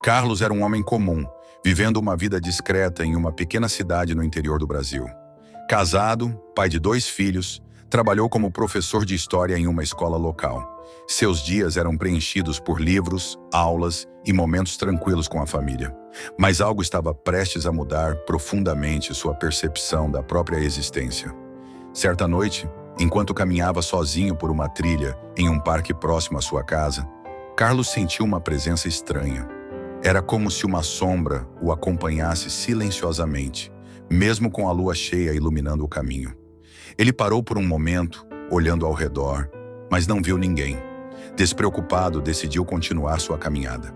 Carlos era um homem comum, vivendo uma vida discreta em uma pequena cidade no interior do Brasil. Casado, pai de 2 filhos, trabalhou como professor de história em uma escola local. Seus dias eram preenchidos por livros, aulas e momentos tranquilos com a família. Mas algo estava prestes a mudar profundamente sua percepção da própria existência. Certa noite, enquanto caminhava sozinho por uma trilha em um parque próximo à sua casa, Carlos sentiu uma presença estranha. Era como se uma sombra o acompanhasse silenciosamente, mesmo com a lua cheia iluminando o caminho. Ele parou por um momento, olhando ao redor, mas não viu ninguém. Despreocupado, decidiu continuar sua caminhada.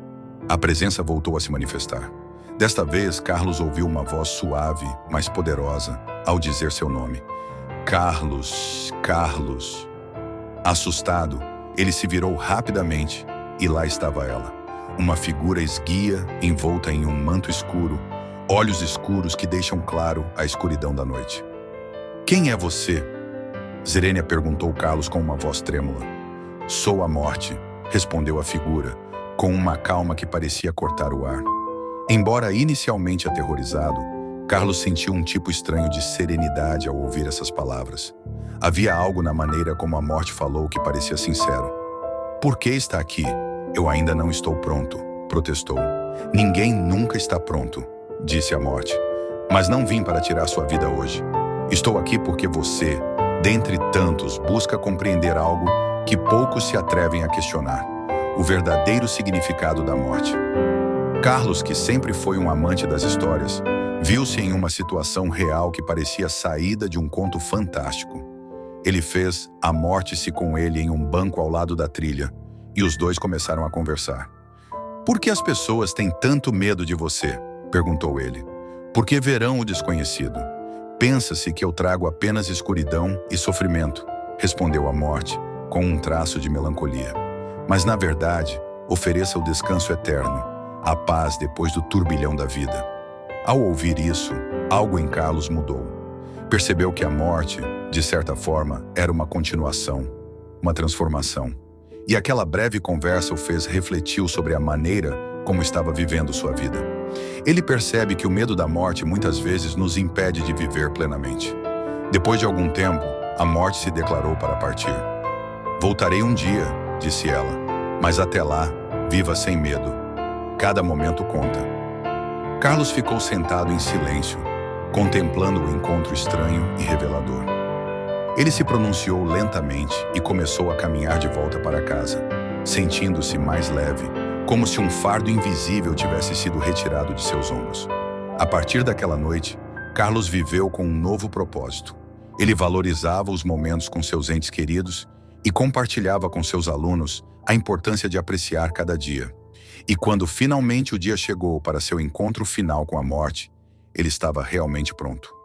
A presença voltou a se manifestar. Desta vez, Carlos ouviu uma voz suave, mas poderosa, ao dizer seu nome. Carlos, Carlos. Assustado, ele se virou rapidamente e lá estava ela. Uma figura esguia, envolta em um manto escuro, olhos escuros que deixam claro a escuridão da noite. Quem é você? Zerênia perguntou Carlos com uma voz trêmula. Sou a morte, respondeu a figura, com uma calma que parecia cortar o ar. Embora inicialmente aterrorizado, Carlos sentiu um tipo estranho de serenidade ao ouvir essas palavras. Havia algo na maneira como a morte falou que parecia sincero. Por que está aqui? Eu ainda não estou pronto, protestou. Ninguém nunca está pronto, disse a morte. Mas não vim para tirar sua vida hoje. Estou aqui porque você, dentre tantos, busca compreender algo que poucos se atrevem a questionar: o verdadeiro significado da morte. Carlos, que sempre foi um amante das histórias, viu-se em uma situação real que parecia saída de um conto fantástico. Ele fez a morte-se com ele em um banco ao lado da trilha, e os dois começaram a conversar. Por que as pessoas têm tanto medo de você? Perguntou ele. Porque verão o desconhecido. Pensa-se que eu trago apenas escuridão e sofrimento, respondeu a morte, com um traço de melancolia. Mas, na verdade, ofereça o descanso eterno, a paz depois do turbilhão da vida. Ao ouvir isso, algo em Carlos mudou. Percebeu que a morte, de certa forma, era uma continuação, uma transformação. E aquela breve conversa o fez refletir sobre a maneira como estava vivendo sua vida. Ele percebe que o medo da morte muitas vezes nos impede de viver plenamente. Depois de algum tempo, a morte se declarou para partir. Voltarei um dia, disse ela, mas até lá, viva sem medo. Cada momento conta. Carlos ficou sentado em silêncio, contemplando o encontro estranho e revelador. Ele se pronunciou lentamente e começou a caminhar de volta para casa, sentindo-se mais leve, como se um fardo invisível tivesse sido retirado de seus ombros. A partir daquela noite, Carlos viveu com um novo propósito. Ele valorizava os momentos com seus entes queridos e compartilhava com seus alunos a importância de apreciar cada dia. E quando finalmente o dia chegou para seu encontro final com a morte, ele estava realmente pronto.